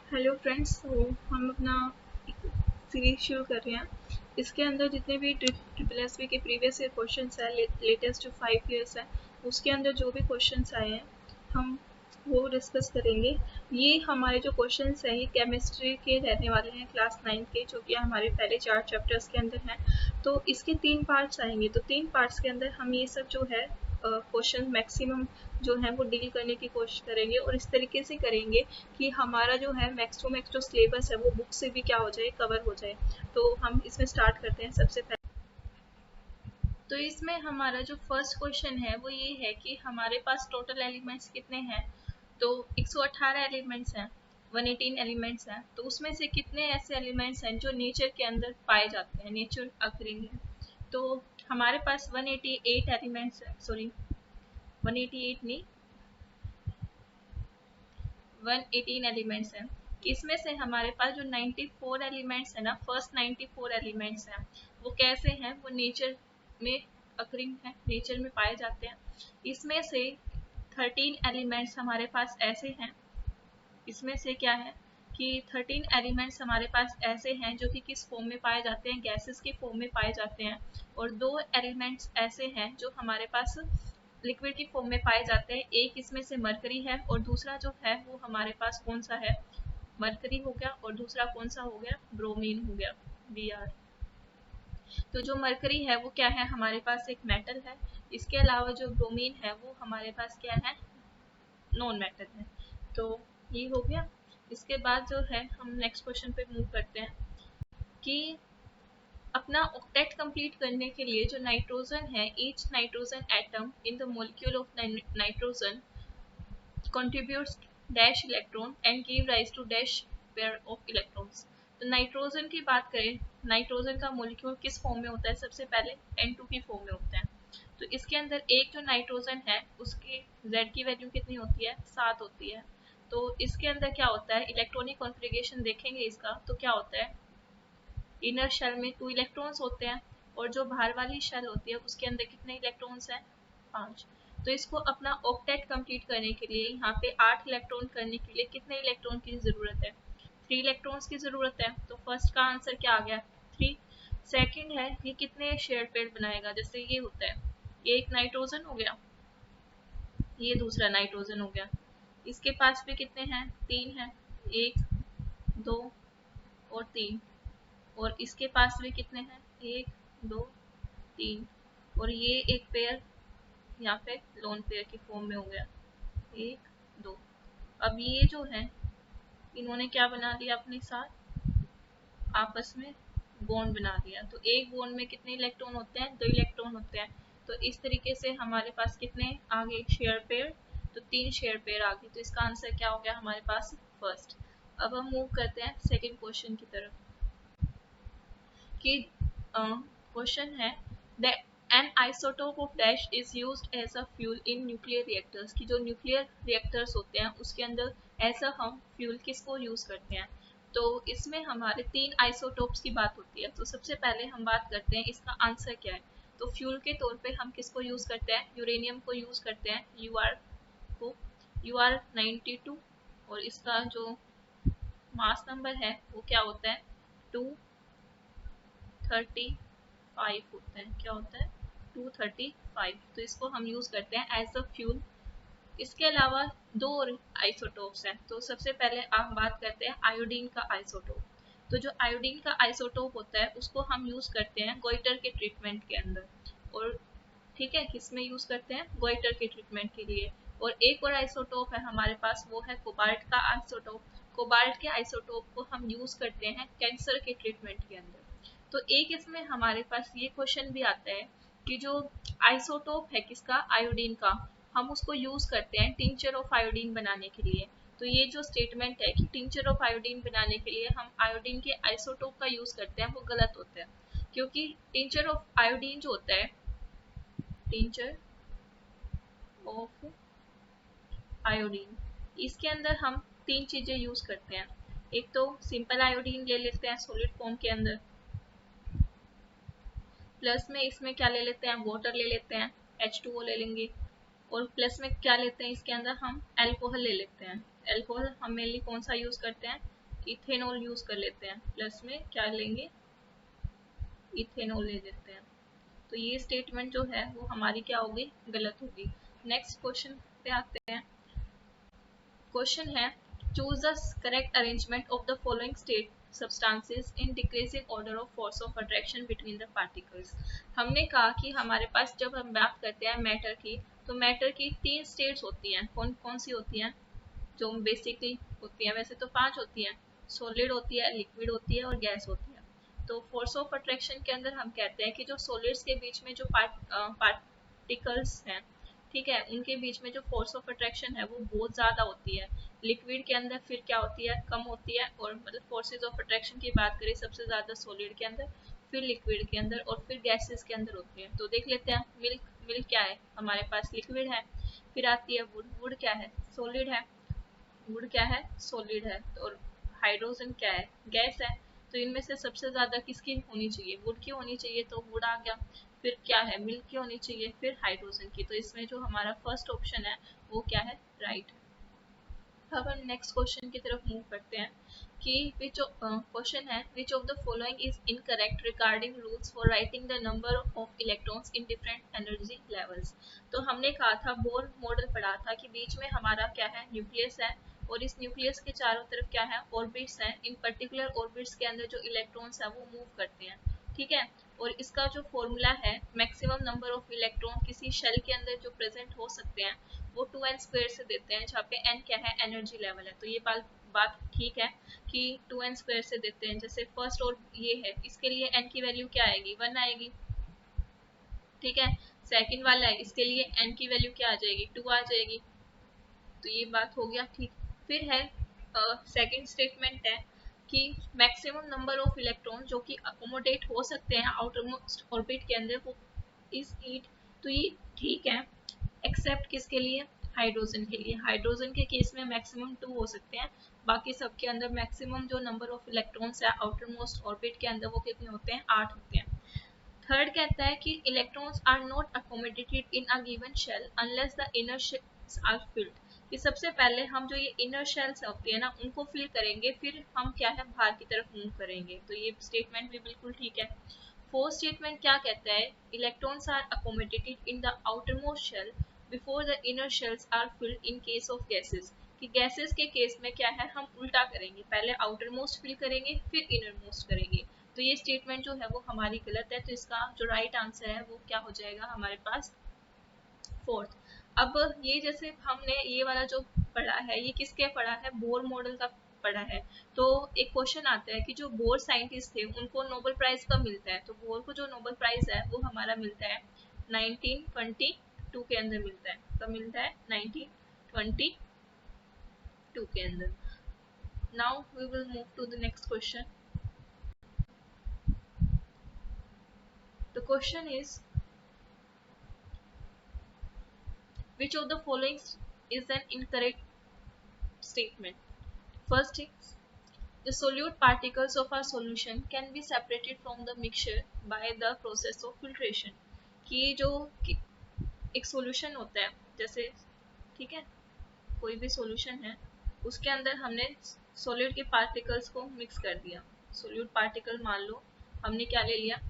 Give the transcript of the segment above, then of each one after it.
Hello friends, तो हम अपना सीरीज शुरू कर रहे हैं। इसके अंदर जितने भी ट्रिपल एस बी के प्रीवियस ईयर क्वेश्चंस हैं, लेटेस्ट जो 5 ईयर्स हैं, उसके अंदर जो भी क्वेश्चंस आए हैं हम वो डिस्कस करेंगे। ये हमारे जो क्वेश्चंस हैं ये केमिस्ट्री के रहने वाले हैं, क्लास 9 के, जो कि हमारे पहले 4 चैप्टर्स के अंदर हैं। तो इसके 3 पार्ट्स आएंगे, तो 3 पार्ट्स के अंदर हम ये सब जो है क्वेश्चन मैक्सिमम जो है वो डील करने की कोशिश करेंगे, और इस तरीके से करेंगे कि हमारा जो है मैक्स टू मैक्स जो सिलेबस है वो बुक से भी क्या हो जाए, कवर हो जाए। तो हम इसमें स्टार्ट करते हैं सबसे पहले। तो इसमें हमारा जो फर्स्ट क्वेश्चन है वो ये है कि हमारे पास टोटल एलिमेंट्स कितने हैं। तो 118 एलिमेंट्स हैं, 118 एलिमेंट्स हैं। तो उसमें से कितने ऐसे एलिमेंट्स हैं जो नेचर के अंदर पाए जाते हैं, नेचर अकरिंग है। तो हमारे पास 188 एलिमेंट्स है, सॉरी 188 नहीं, 118 एलिमेंट्स हैं। इसमें से हमारे पास जो 94 एलिमेंट्स है ना, फर्स्ट 94 एलिमेंट्स हैं, वो कैसे हैं, वो नेचर में अकरिंग है, नेचर में पाए जाते हैं। इसमें से 13 एलिमेंट्स हमारे पास ऐसे हैं, इसमें से क्या है कि 13 एलिमेंट्स हमारे पास ऐसे हैं जो कि किस फॉर्म में पाए जाते हैं, गैसेस के फॉर्म में पाए जाते हैं। और 2 एलिमेंट्स ऐसे हैं जो हमारे पास लिक्विड की फॉर्म में पाए जाते हैं। एक इसमें से मरकरी है और दूसरा जो है वो हमारे पास कौन सा है, मरकरी हो गया, और दूसरा कौन सा हो गया, ब्रोमीन हो गया, Br। तो जो मरकरी है वो क्या है, हमारे पास एक मेटल है। इसके अलावा जो ब्रोमीन है वो हमारे पास क्या है, नॉन मेटल है। तो ये हो गया। इसके बाद जो है हम नेक्स्ट क्वेश्चन पे मूव करते हैं कि अपना ऑक्टेट कंप्लीट करने के लिए जो नाइट्रोजन है, each nitrogen atom in the molecule of nitrogen contributes dash electron and give rise to dash pair of electrons। तो नाइट्रोजन की बात करें, नाइट्रोजन का मॉलिक्यूल किस फॉर्म में होता है, सबसे पहले N2 की फॉर्म में होता है। तो इसके अंदर एक जो नाइट्रोजन है उसकी Z की वैल्यू कितनी होती है, 7 होती है। तो इसके अंदर क्या होता है, इलेक्ट्रॉनिक कॉन्फ़िगरेशन देखेंगे इसका, तो क्या होता है, इनर शेल में 2 इलेक्ट्रॉन्स होते हैं, और जो बाहर वाली शेल होती है उसके अंदर कितने इलेक्ट्रॉन्स हैं, 5। तो इसको अपना ऑक्टेट कंप्लीट करने के लिए यहाँ पे 8 इलेक्ट्रॉन करने के लिए कितने इलेक्ट्रॉन की ज़रूरत है, 3 इलेक्ट्रॉन्स की ज़रूरत है। तो फर्स्ट का आंसर क्या आ गया, 3। सेकंड है ये कितने शेयर पेयर बनाएगा, जैसे ये होता है, ये एक नाइट्रोजन हो गया, ये दूसरा नाइट्रोजन हो गया। इसके पास भी कितने हैं, 3 हैं, 1 2 और 3। और इसके पास भी कितने हैं, 1 2 3। और ये एक पेयर यहाँ पे लोन पेयर की फॉर्म में हो गया, 1 2। अब ये जो है इन्होंने क्या बना लिया, अपने साथ आपस में बॉन्ड बना लिया। तो एक बॉन्ड में कितने इलेक्ट्रॉन होते हैं, 2 इलेक्ट्रॉन होते हैं। तो इस तरीके से हमारे पास कितने आ गए शेयर पेयर, तो 3 शेयर पेयर आ गए। तो इसका आंसर क्या हो गया हमारे पास, फर्स्ट। अब हम मूव करते हैं सेकेंड क्वेश्चन की तरफ कि क्वेश्चन है an isotope of dash is used as a fuel in nuclear reactors, की जो न्यूक्लियर रिएक्टर्स होते हैं उसके अंदर ऐसा हम फ्यूल किसको यूज करते हैं। तो इसमें हमारे 3 आइसोटोप्स की बात होती है। तो सबसे पहले हम बात करते हैं इसका आंसर क्या है। तो फ्यूल के तौर पे हम किसको यूज करते हैं, यूरेनियम को यूज करते हैं, UR को, UR92। और इसका जो मास नंबर है वो क्या होता है, 235 होता है, क्या होता है, 235। तो इसको हम यूज करते हैं एज अ फ्यूल। इसके अलावा 2 और आइसोटोप्स हैं। तो सबसे पहले हम बात करते हैं आयोडीन का आइसोटोप। तो जो आयोडीन का आइसोटोप होता है उसको हम यूज करते हैं गोइटर के ट्रीटमेंट के अंदर। और ठीक है, किसमें यूज करते हैं, गोइटर के ट्रीटमेंट के लिए। और एक और आइसोटोप है हमारे पास, वो है कोबाल्ट का आइसोटोप। कोबाल्ट के आइसोटोप को हम यूज करते हैं कैंसर के ट्रीटमेंट के अंदर। तो एक इसमें हमारे पास ये क्वेश्चन भी आता है कि जो आइसोटोप है किसका, आयोडीन का, हम उसको यूज करते हैं टिंचर ऑफ आयोडीन बनाने के लिए। तो ये जो स्टेटमेंट है कि टिंचर ऑफ आयोडीन बनाने के लिए हम आयोडीन के आइसोटोप का यूज करते हैं, वो गलत होता है। क्योंकि टिंचर ऑफ आयोडीन जो होता है, टिंचर ऑफ आयोडीन, इसके अंदर हम 3 चीजें यूज करते हैं। एक तो सिंपल आयोडीन ले लेते हैं सॉलिड फॉर्म के अंदर, प्लस में इसमें क्या ले लेते हैं, वाटर ले लेते हैं, H2O ले लेंगे। और प्लस में क्या लेते हैं, इसके अंदर हम अल्कोहल ले लेते हैं। अल्कोहल हम मेनली कौन सा यूज करते हैं, इथेनॉल यूज कर लेते हैं, प्लस में क्या लेंगे, इथेनॉल ले लेते हैं। तो ये स्टेटमेंट जो है वो हमारी क्या होगी, गलत होगी। नेक्स्ट क्वेश्चन पे आते हैं। क्वेश्चन है choose the correct arrangement of the following state substances in decreasing order of force of attraction between the particles। हमने कहा कि हमारे पास जब हम बात करते हैं मैटर की, तो मैटर की 3 स्टेट्स होती हैं। कौन कौन सी होती हैं, जो बेसिकली होती हैं, वैसे तो 5 होती हैं, सॉलिड होती है, लिक्विड होती है और गैस होती है। तो फोर्स ऑफ अट्रैक्शन के अंदर हम कहते हैं कि जो सॉलिड्स के बीच में जो पार्टिकल्स हैं, ठीक है, उनके बीच में जो फोर्स ऑफ अट्रैक्शन है वो बहुत ज़्यादा होती है। लिक्विड के अंदर फिर क्या होती है, कम होती है। और मतलब फोर्सेज ऑफ अट्रैक्शन की बात करें सबसे ज़्यादा सॉलिड के अंदर, फिर लिक्विड के अंदर और फिर गैसेस के अंदर होती है। तो देख लेते हैं, मिल्क, मिल्क क्या है हमारे पास, लिक्विड है। फिर आती है वुड, वुड क्या है, सॉलिड है। वुड क्या है, सॉलिड है। और हाइड्रोजन क्या है, गैस है। तो इनमें से सबसे ज्यादा किसकी होनी चाहिए, वुड की होनी चाहिए, तो वुड आ गया। फिर क्या है, मिल्क की होनी चाहिए, फिर हाइड्रोजन की। तो इसमें जो हमारा फर्स्ट ऑप्शन है वो क्या है, राइट है। अब हम नेक्स्ट क्वेश्चन की तरफ मूव करते हैं कि विच क्वेश्चन है which of the following is incorrect regarding rules for writing the number of electrons in different energy levels. तो हमने कहा था, बोर मॉडल पढ़ा था कि बीच में हमारा क्या है, न्यूक्लियस है, और इस न्यूक्लियस के चारों तरफ क्या है, ऑर्बिट्स हैं। इन पर्टिकुलर ऑर्बिट्स के अंदर जो इलेक्ट्रॉन्स है वो मूव करते हैं, ठीक है। और इसका जो फॉर्मूला है, मैक्सिमम नंबर ऑफ इलेक्ट्रॉन किसी शेल के अंदर जो प्रेजेंट हो सकते हैं वो 2n² से देते हैं, जहाँ पे n क्या है, एनर्जी लेवल है। तो ये बात ठीक है कि 2n² से देते हैं। जैसे फर्स्ट और ये है, इसके लिए n की वैल्यू क्या आएगी, 1 आएगी, ठीक है। सेकंड वाला है, इसके लिए n की वैल्यू क्या आ जाएगी, 2 आ जाएगी। तो ये बात हो गया, ठीक। फिर है सेकंड स्टेटमेंट है कि मैक्सिमम नंबर ऑफ इलेक्ट्रॉन जो कि अकोमोडेट हो सकते हैं आउटर मोस्ट ऑर्बिट के अंदर वो इज 8। तो ये ठीक है, एक्सेप्ट किसके लिए, हाइड्रोजन के लिए। हाइड्रोजन के केस में मैक्सिमम 2 हो सकते हैं, बाकी सबके अंदर मैक्सिमम जो नंबर ऑफ इलेक्ट्रॉन्स है आउटर मोस्ट ऑर्बिट के अंदर वो कितने होते हैं, 8 होते हैं। थर्ड कहता है कि electrons are not accommodated in a given shell unless the inner shells are filled. कि सबसे पहले हम जो ये इनर शेल्स होती है ना उनको फिल करेंगे, फिर हम क्या है, बाहर की तरफ मूव करेंगे। तो ये स्टेटमेंट भी बिल्कुल ठीक है। फोर्थ स्टेटमेंट क्या कहता है, electrons are accommodated in the outermost shell before the inner shells are filled in case of gases. कि गैसेस के केस में क्या है, हम उल्टा करेंगे, पहले आउटर मोस्ट फिल करेंगे फिर इनर मोस्ट करेंगे। तो ये स्टेटमेंट जो है वो हमारी गलत है। तो इसका जो राइट आंसर है वो क्या हो जाएगा हमारे पास, फोर्थ। अब ये जैसे हमने ये वाला जो पढ़ा है ये किसके पढ़ा है, बोर मॉडल का पढ़ा है। तो एक क्वेश्चन आता है कि जो बोर साइंटिस्ट थे उनको नोबेल प्राइज कब मिलता है। तो बोर को जो नोबेल प्राइज है वो हमारा मिलता है 1922 के अंदर मिलता है। कब मिलता है, 1922 के अंदर। Now we will move to the next question. The question is which of the following is an incorrect statement? First is the solute particles of a solution can be separated from the mixture by the process of filtration। कि जो एक solution होता है, जैसे ठीक है कोई भी सॉल्यूशन है उसके अंदर हमने सॉलिड के पार्टिकल्स को मिक्स कर दिया। सोल्यूट पार्टिकल मान लो हमने क्या ले लिया,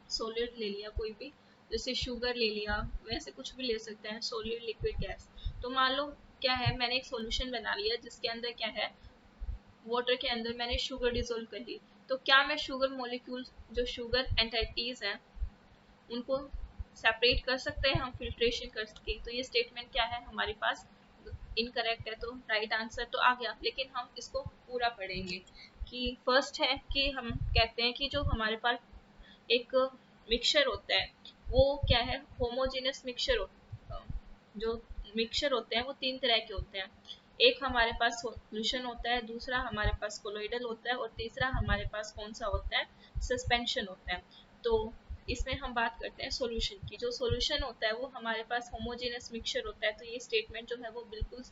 सॉलिड ले लिया कोई भी, जैसे शुगर ले लिया, वैसे कुछ भी ले सकते हैं, सॉलिड लिक्विड गैस। तो मान लो क्या है, मैंने एक सॉल्यूशन बना लिया जिसके अंदर क्या है, वाटर के अंदर मैंने शुगर डिसोल्व कर ली। तो क्या मैं शुगर मॉलिक्यूल जो शुगर एंटाइटीज हैं उनको सेपरेट कर सकते हैं हम फिल्ट्रेशन करके। तो ये स्टेटमेंट क्या है हमारे पास, इनकरेक्ट है। तो राइट आंसर तो आ गया, लेकिन हम इसको पूरा पढ़ेंगे। कि फर्स्ट है कि हम कहते हैं कि जो हमारे पास एक मिक्सचर होता है वो क्या है, होमोजेनस मिक्सचर जो मिक्सचर होते हैं वो 3 तरह के होते हैं। एक हमारे पास सॉल्यूशन होता है, दूसरा हमारे पास कोलोइडल होता है और तीसरा हमारे पास कौन सा होता है, सस्पेंशन होता है। तो इसमें हम बात करते हैं सॉल्यूशन की। जो सॉल्यूशन होता है वो हमारे पास होमोजेनस मिक्सचर होता है। तो ये स्टेटमेंट जो है वो बिल्कुल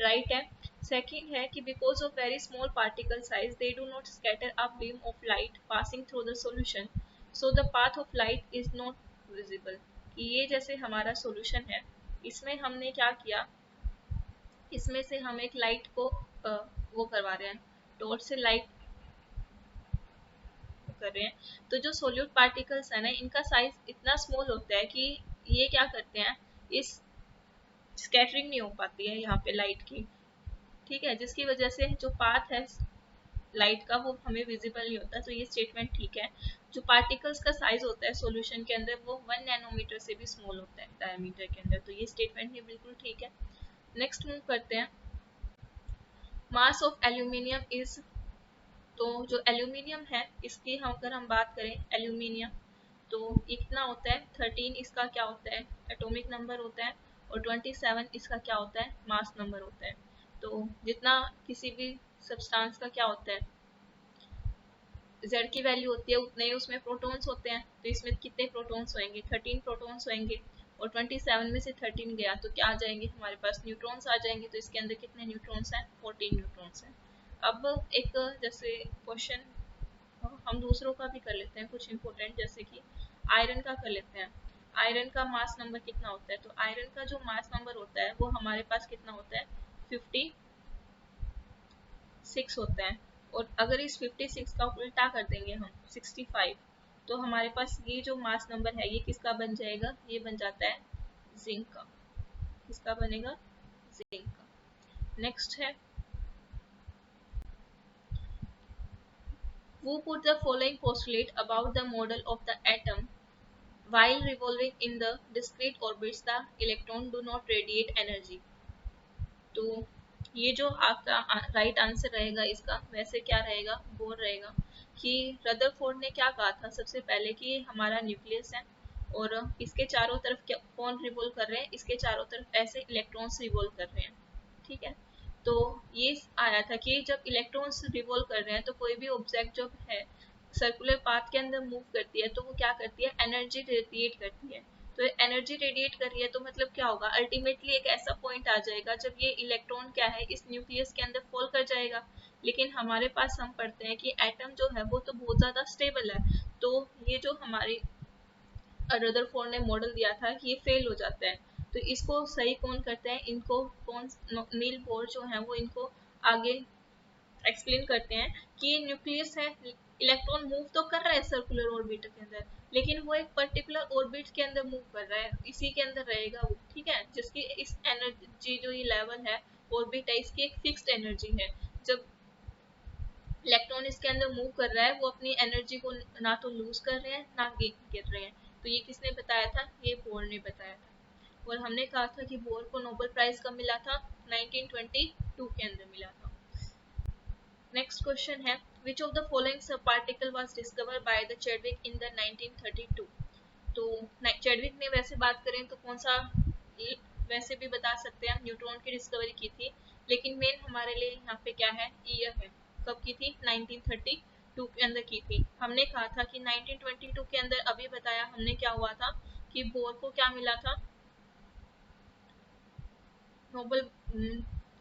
राइट है। सेकंड है कि because of very small particle size they do not scatter a beam of light passing through the solution so the path of light is not visible. कि ये जैसे हमारा सॉल्यूशन है, इसमें हमने क्या किया, इसमें से हम एक लाइट को वो करवा रहे हैं, टॉर्च से लाइट कर रहे हैं, तो जो सोल्यूट पार्टिकल्स है ना, इनका साइज इतना स्मॉल होता है कि ये क्या करते हैं, इस स्कैटरिंग नहीं हो पाती है यहाँ पे लाइट की, ठीक है, जिसकी वजह से जो पाथ है लाइट का वो हमें विजिबल नहीं होता। तो ये स्टेटमेंट ठीक है। जो पार्टिकल्स का साइज होता है सॉल्यूशन के अंदर वो 1 नैनोमीटर से भी स्मॉल होता है डायमीटर के अंदर, तो ये स्टेटमेंट भी बिल्कुल ठीक है। नेक्स्ट मूव करते हैं। मास ऑफ एल्यूमिनियम इज, तो जो एल्यूमिनियम है इसकी अगर हम बात करें एल्यूमिनियम, तो कितना होता है 13 इसका क्या होता है एटॉमिक नंबर होता है, और 27 इसका क्या होता है मास नंबर होता है। तो जितना किसी भी सब्सटेंस का क्या होता है Z की वैल्यू होती है उतने ही उसमें प्रोटॉन्स होते हैं, तो इसमें कितने प्रोटॉन्स होंगे 13 प्रोटॉन्स होंगे, और 27 में से 13 गया तो क्या आ जाएंगे हमारे पास न्यूट्रॉन्स आ जाएंगे, तो इसके अंदर कितने न्यूट्रॉन्स हैं 14 न्यूट्रॉन्स हैं। अब एक जैसे क्वेश्चन हम दूसरों का भी कर लेते हैं कुछ इंपॉर्टेंट, जैसे कि आयरन का कर लेते हैं। आयरन का मास नंबर कितना होता है, तो आयरन का जो मास नंबर होता है वो हमारे पास कितना होता है 56 होता है, और अगर इस 56 का उल्टा कर देंगे हम 65, तो हमारे पास ये जो मास नंबर है ये किसका बन जाएगा, ये बन जाता है जिंक का। किसका बनेगा, जिंक का। नेक्स्ट है who put the following postulate about the model of the atom while revolving in the discrete orbits the electron do not radiate energy। तो ये जो आपका राइट आंसर रहेगा इसका, वैसे क्या रहेगा बोर रहेगा कि रदरफोर्ड ने क्या कहा था सबसे पहले कि हमारा न्यूक्लियस है और इसके चारों तरफ कौन रिवॉल्व कर रहे हैं, इसके चारों तरफ ऐसे इलेक्ट्रॉन्स रिवॉल्व कर रहे हैं, ठीक है। तो ये आया था कि जब इलेक्ट्रॉन्स रिवॉल्व कर रहे हैं तो कोई भी ऑब्जेक्ट जो है सर्कुलर पाथ के अंदर मूव करती है तो वो क्या करती है एनर्जी रेडिएट करती है। तो एनर्जी रेडिएट कर रही है तो मतलब क्या होगा अल्टीमेटली एक ऐसा पॉइंट आ जाएगा जब ये इलेक्ट्रॉन क्या है इस न्यूक्लियस के अंदर फॉल कर जाएगा। लेकिन हमारे पास हम पढ़ते हैं कि एटम जो है वो तो बहुत ज्यादा स्टेबल है, तो ये जो हमारी रदरफोर्ड ने मॉडल दिया था ये फेल हो जाता है। तो इसको सही कौन करते हैं, इनको कौन नील बोर जो है वो इनको आगे एक्सप्लेन करते हैं कि न्यूक्लियस है, इलेक्ट्रॉन मूव तो कर रहा है सर्कुलर ऑर्बिट के अंदर, लेकिन वो एक पर्टिकुलर ऑर्बिट के अंदर मूव कर रहा है, इसी के अंदर रहेगा वो, ठीक है, जिसकी इस एनर्जी जो ये लेवल है ऑर्बिट है इसकी एक फिक्स्ड एनर्जी है। जब इलेक्ट्रॉन इसके अंदर मूव कर रहा है वो अपनी एनर्जी को ना तो लूज कर रहे हैं ना गेन कर रहे हैं। तो ये किसने बताया था, ये बोर ने बताया था। और हमने कहा था कि बोर को नोबेल प्राइज कब मिला था 1922 के अंदर मिला था। नेक्स्ट क्वेश्चन है विच ऑफ द फॉलोइंग सब particle was discovered by the Chadwick in the 1932। तो चैडविक ने वैसे बात करें तो कौन सा, वैसे भी बता सकते हैं हम न्यूट्रॉन की डिस्कवरी की थी, लेकिन मेन हमारे लिए यहाँ पे क्या है ईयर है, कब की थी 1932 के अंदर की थी। हमने कहा था कि 1922 के अंदर अभी बताया हमने क्या हुआ था कि बोर को क्या मिला था नोबेल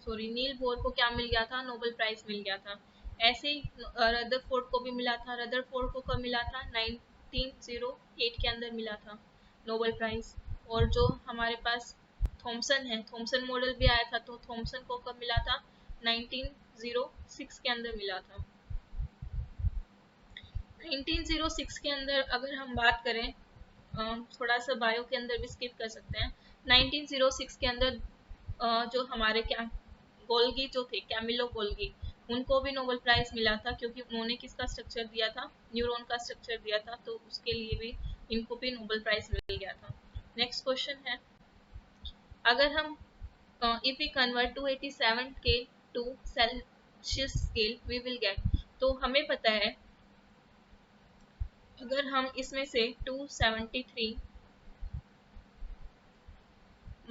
नील बोर को क्या मिल गया था नोबेल प्राइज मिल गया था। ऐसे ही रदरफोर्ड को भी मिला था, रदरफोर्ड को कब मिला था 1908 के अंदर मिला था नोबेल प्राइज। और जो हमारे पास थॉमसन है, थॉमसन मॉडल भी आया था, तो थॉमसन को कब मिला था 1906 के अंदर मिला था। 1906 के अंदर अगर हम बात करें थोड़ा सा बायो के अंदर भी स्किप कर सकते हैं। 1906 के अंदर जो हमारे क्या गोल्गी जो थे कैमिलो गोल्गी, उनको भी नोबेल प्राइज मिला था क्योंकि उन्होंने किसका स्ट्रक्चर दिया था न्यूरॉन का स्ट्रक्चर दिया था, तो उसके लिए भी इनको भी नोबेल प्राइज मिल गया था। नेक्स्ट क्वेश्चन है अगर हम if we convert 287 K to Celsius scale we will get, तो हमें पता है अगर हम इसमें से 273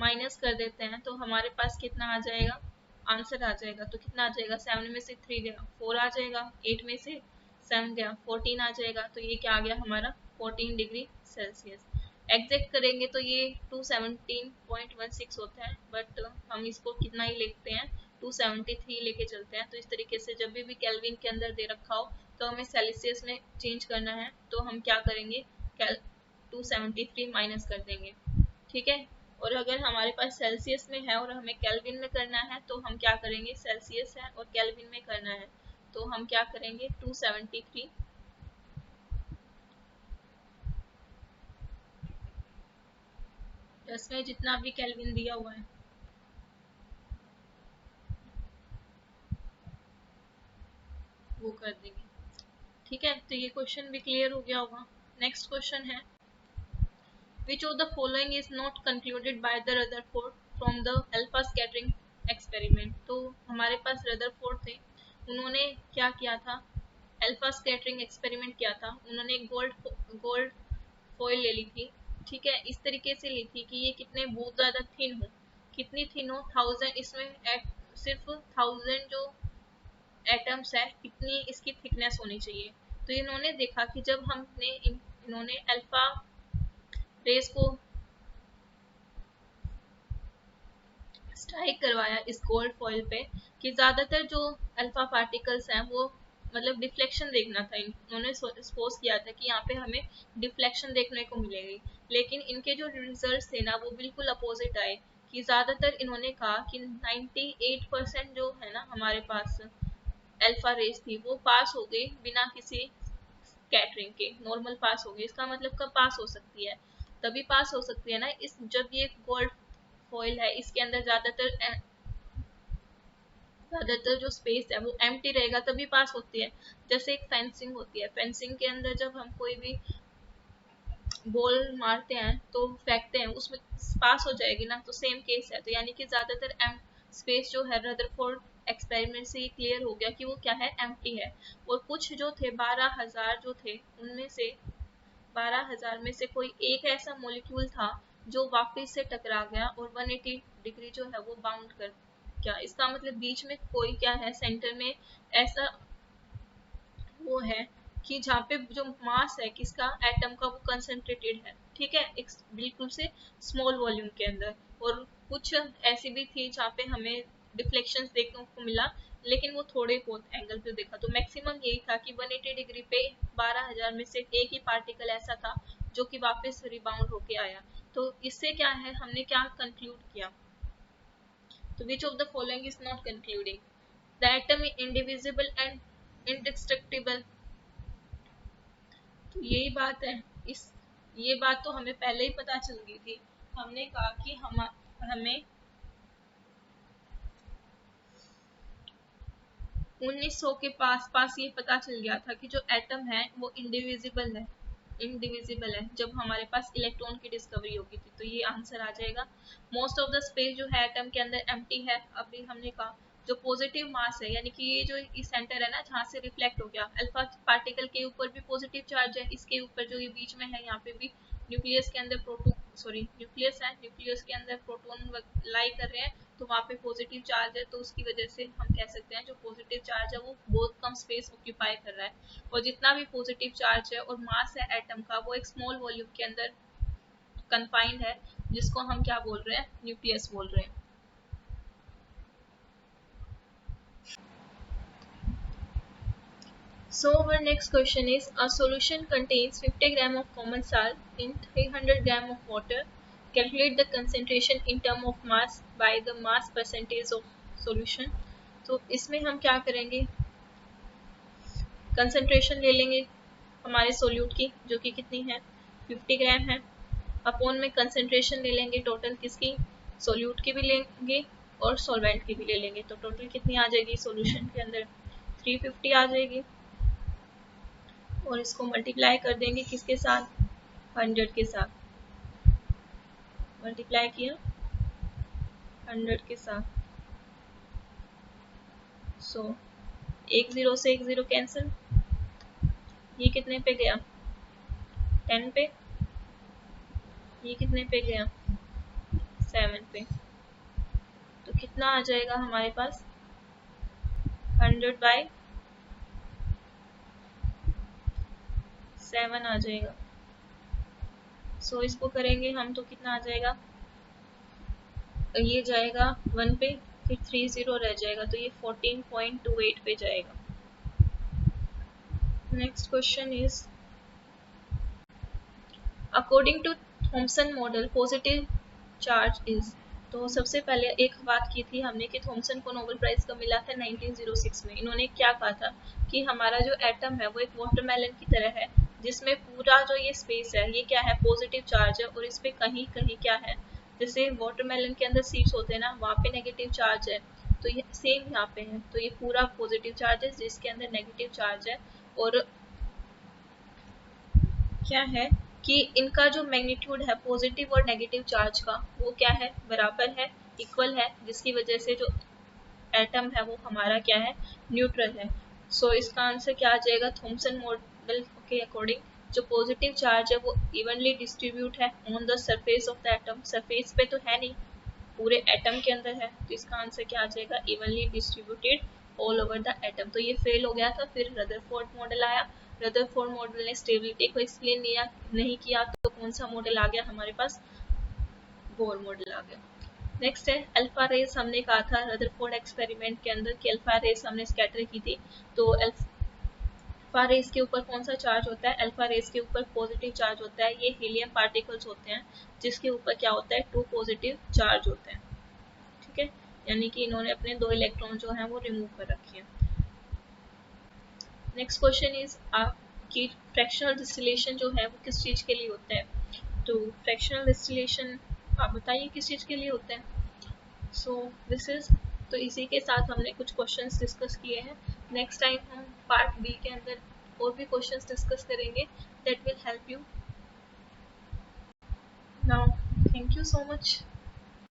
माइनस कर देते हैं तो हमारे पास कितना आ जाएगा आंसर आ जाएगा। तो कितना आ जाएगा 7 में से 3 गया 4 आ जाएगा, 8 में से 7 गया 14 आ जाएगा, तो ये क्या आ गया हमारा 14 डिग्री सेल्सियस। एग्जैक्ट करेंगे तो ये 217.16 होता है, बट हम इसको कितना ही लिखते हैं 273 लेके चलते हैं। तो इस तरीके से जब भी केल्विन के अंदर दे रखा हो तो हमें सेल्सियस में चेंज करना है, तो हम क्या करेंगे 273 माइनस कर देंगे, ठीक है। और अगर हमारे पास सेल्सियस में है और हमें केल्विन में करना है तो हम क्या करेंगे सेल्सियस है और केल्विन में करना है तो हम क्या करेंगे 273 इसमें जितना भी केल्विन दिया हुआ है वो कर देंगे। ठीक है, तो ये क्वेश्चन भी क्लियर हो गया होगा। नेक्स्ट क्वेश्चन है which of the following is not concluded by the Rutherford from the alpha scattering experiment। तो हमारे पास रदरफोर्ड थे, उन्होंने क्या किया था, अल्फा स्कैटरिंग एक्सपेरिमेंट किया था। उन्होंने गोल्ड फॉइल ले ली थी, ठीक है, इस तरीके से ली थी कि ये कितने बहुत ज़्यादा थिन हो, कितनी थिन हो 1000, इसमें सिर्फ 1000 जो एटम्स है इतनी इसकी थिकनेस होनी चाहिए। तो इन्होंने देखा कि जब हमने इन्होंने अल्फा रेस को स्ट्राइक करवाया इस गोल्ड फॉइल पे कि ज़्यादातर जो अल्फा पार्टिकल्स हैं वो मतलब डिफ्लेक्शन देखना था, इन्होंने सपोज किया था कि यहाँ पे हमें डिफ्लेक्शन देखने को मिलेगी, लेकिन इनके जो रिजल्ट थे ना वो बिल्कुल अपोजिट आए कि ज़्यादातर इन्होंने कहा कि 98% जो है ना हमारे पास अल्फा रेस थी वो पास हो गई बिना किसी कैटरिंग के, नॉर्मल पास हो गई। इसका मतलब कब पास हो सकती है, तभी पास हो सकती है ना इस जब ये गोल्ड फॉइल है इसके अंदर ज़्यादातर जो स्पेस है वो एम्प्टी रहेगा तभी पास होती है। जैसे एक फेंसिंग होती है, फेंसिंग के अंदर जब हम कोई भी बॉल मारते हैं तो फेंकते हैं उसमें पास हो जाएगी ना, तो सेम केस है। तो यानी कि ज़्यादातर स्पेस जो है रदरफोर्ड एक्सपेरिमेंट से ये क्लियर हो गया कि वो क्या है, एम्प्टी है। और कुछ जो थे 12,000 जो थे उनमें से 12,000 में से कोई एक ऐसा मॉलिक्यूल था जो वापस से टकरा गया और 180 डिग्री जो है वो बाउंड कर क्या, इसका मतलब बीच में कोई क्या है, सेंटर में ऐसा वो है कि जहाँ पे जो मास है किसका, एटम का, वो कंसंट्रेटेड है, ठीक है, एक बिल्कुल से स्मॉल वॉल्यूम के अंदर। और कुछ ऐसी भी थी जहाँ पे हमें डिफ्लेक्शन देखने को मिला, लेकिन वो थोड़े बहुत एंगल पे देखा। तो मैक्सिमम यही था कि 180 डिग्री पे 12,000 में से एक ही पार्टिकल ऐसा था जो कि वापस रिबाउंड होके आया। तो इससे क्या है, हमने क्या कंक्लूड किया, तो which of the following is not concluding, the atom is indivisible and indestructible। तो यही बात है, इस ये बात तो हमें पहले ही पता चल गई थी। हमने कहा कि हमें 1900 के पास पास ये पता चल गया था कि जो एटम है वो इंडिविजिबल है जब हमारे पास इलेक्ट्रॉन की डिस्कवरी होगी थी। तो ये आंसर आ जाएगा। मोस्ट ऑफ द स्पेस जो है एटम के अंदर एम्प्टी है। अभी हमने कहा जो पॉजिटिव मास है, यानी कि ये जो सेंटर है ना जहाँ से रिफ्लेक्ट हो गया, अल्फा पार्टिकल के ऊपर भी पॉजिटिव चार्ज है, इसके ऊपर जो ये बीच में है यहाँ पे भी न्यूक्लियस के अंदर न्यूक्लियस है, न्यूक्लियस के अंदर प्रोटॉन लाई कर रहे हैं, तो वहाँ पे पॉजिटिव चार्ज है। तो उसकी वजह से हम कह सकते हैं जो पॉजिटिव चार्ज है वो बहुत कम स्पेस ऑक्यूपाई कर रहा है, और जितना भी पॉजिटिव चार्ज है और मास है एटम का वो एक स्मॉल वॉल्यूम के अंदर कन्फाइंड है, जिसको हम क्या बोल रहे हैं, न्यूक्लियस बोल रहे हैं। So our next question is, a solution contains 50 gram of common salt in 300 gram of water. Calculate the concentration in term of mass by the mass percentage of solution। तो इसमें हम क्या करेंगे, कंसंट्रेशन ले लेंगे हमारे सोल्यूट की जो कि कितनी है 50 ग्राम है, अपॉन में कंसंट्रेशन ले लेंगे टोटल किसकी, सोल्यूट की भी लेंगे और सॉल्वेंट की भी ले लेंगे। तो टोटल कितनी आ जाएगी सोल्यूशन के अंदर 350 आ जाएगी, और इसको मल्टीप्लाई कर देंगे किसके साथ, 100 के साथ। मल्टीप्लाई किया 100 के साथ, सो एक जीरो से एक जीरो कैंसिल, ये कितने पे गया 10 पे, ये कितने पे गया 7 पे। तो कितना आ जाएगा हमारे पास 100/7 आ जाएगा। सो इसको करेंगे हम तो कितना आ जाएगा, ये जाएगा 1 पे, फिर 3 0 रह जाएगा, तो ये 14.28 पे जाएगा। Next question is, according to Thomson model positive charge is, तो सबसे पहले एक बात की थी हमने कि थॉमसन को नोबेल प्राइज कब मिला था 1906 में। इन्होंने क्या कहा था कि हमारा जो एटम है वो एक वाटरमेलन की तरह है, जिसमें पूरा जो ये स्पेस है ये क्या है, पॉजिटिव चार्ज है, और इस पे कहीं कहीं क्या है, जैसे वाटरमेलन के अंदर सीड्स होते हैं ना, वहाँ पे नेगेटिव चार्ज है, तो ये सेम यहाँ पे है, तो ये पूरा पॉजिटिव चार्ज है जिसके अंदर नेगेटिव चार्ज है। और क्या है कि इनका जो मैग्नीट्यूड है पॉजिटिव और नेगेटिव चार्ज का वो क्या है, बराबर है, इक्वल है, जिसकी वजह से जो एटम है वो हमारा क्या है, न्यूट्रल है। सो इसका आंसर क्या आ जाएगा, थॉमसन मॉडल के अकॉर्डिंग जो पॉजिटिव चार्ज है वो इवनली डिस्ट्रीब्यूट है on the surface of the atom, surface पे तो है नहीं, पूरे एटम के अंदर है, तो इसका आंसर क्या आ जाएगा, evenly distributed all over the atom. तो ये फेल हो गया था, फिर रदरफोर्ड मॉडल आया। रदरफोर्ड मॉडल ने स्टेबिलिटी को एक्सप्लेन नहीं किया, तो कौन सा मॉडल आ गया हमारे पास, बोर मॉडल आ गया। नेक्स्ट है अल्फा रेस। हमने कहा था रदरफोर्ड एक्सपेरिमेंट के अंदर कि अल्फा रेस हमने स्कैटर की थी, तो अल्फा रेस के ऊपर कौन सा चार्ज होता है, अल्फा रेस के ऊपर पॉजिटिव चार्ज होता है, ये हीलियम पार्टिकल्स होते हैं जिसके ऊपर क्या होता है, 2 पॉजिटिव चार्ज होते हैं। ठीक है, यानी कि इन्होंने अपने 2 इलेक्ट्रॉन जो हैं वो रिमूव कर रखे हैं। नेक्स्ट क्वेश्चन इज कि फ्रैक्शनल डिस्टिलेशन जो है वो किस चीज़ के लिए होता है, तो फ्रैक्शनल डिस्टिलेशन आप बताइए किस चीज़ के लिए होता है। सो दिस इज, तो इसी के साथ हमने कुछ क्वेश्चंस डिस्कस किए हैं। नेक्स्ट टाइम हम पार्ट बी के अंदर और भी क्वेश्चंस डिस्कस करेंगे that will help you. Now thank you so much.